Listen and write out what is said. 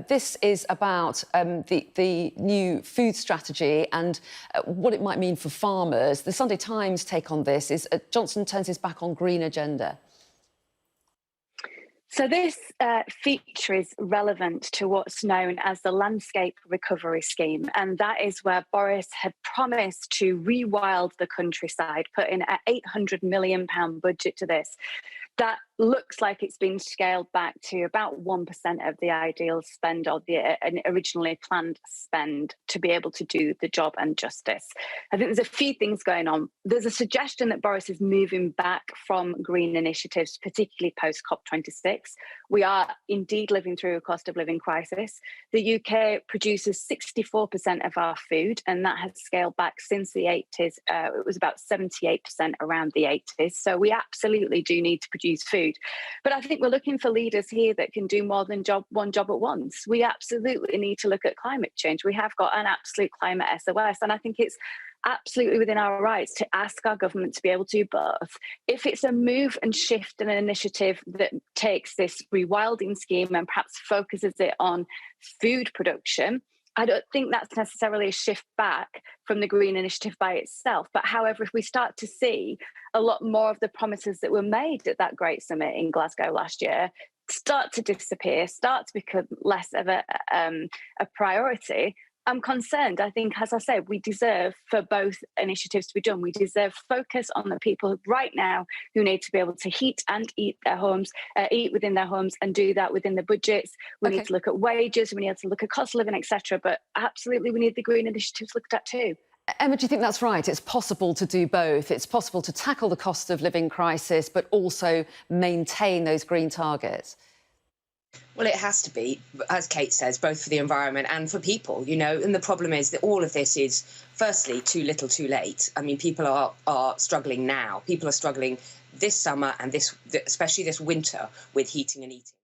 This is about the new food strategy and what it might mean for farmers. The Sunday Times take on this is Johnson turns his back on green agenda. So this feature is relevant to what's known as the Landscape Recovery Scheme, and that is where Boris had promised to rewild the countryside, put in an £800 million budget to this. That looks like it's been scaled back to about 1% of the ideal spend or the originally planned spend to be able to do the job and justice. I think there's a few things going on. There's a suggestion that Boris is moving back from green initiatives, particularly post COP26. We are indeed living through a cost of living crisis. The UK produces 64% of our food, and that has scaled back since the 80s. It was about 78% around the 80s. So we absolutely do need to produce food. But I think we're looking for leaders here that can do more than one job at once. We absolutely need to look at climate change. We have got an absolute climate SOS, and I think it's absolutely within our rights to ask our government to be able to do both. If it's a move and shift and an initiative that takes this rewilding scheme and perhaps focuses it on food production, I don't think that's necessarily a shift back from the Green Initiative by itself. But however, if we start to see a lot more of the promises that were made at that great summit in Glasgow last year start to disappear, start to become less of a priority, I'm concerned. I think, as I said, we deserve for both initiatives to be done. We deserve focus on the people right now who need to be able to heat and eat their homes, eat within their homes, and do that within the budgets. We need to look at wages, we need to look at cost of living, etc. But absolutely, we need the green initiatives looked at too. Emma, do you think that's right? It's possible to do both. It's possible to tackle the cost of living crisis, but also maintain those green targets. Well, it has to be, as Kate says, both for the environment and for people, you know, and the problem is that all of this is, firstly, too little too late. I mean, people are struggling now. People are struggling this summer and especially this winter with heating and eating.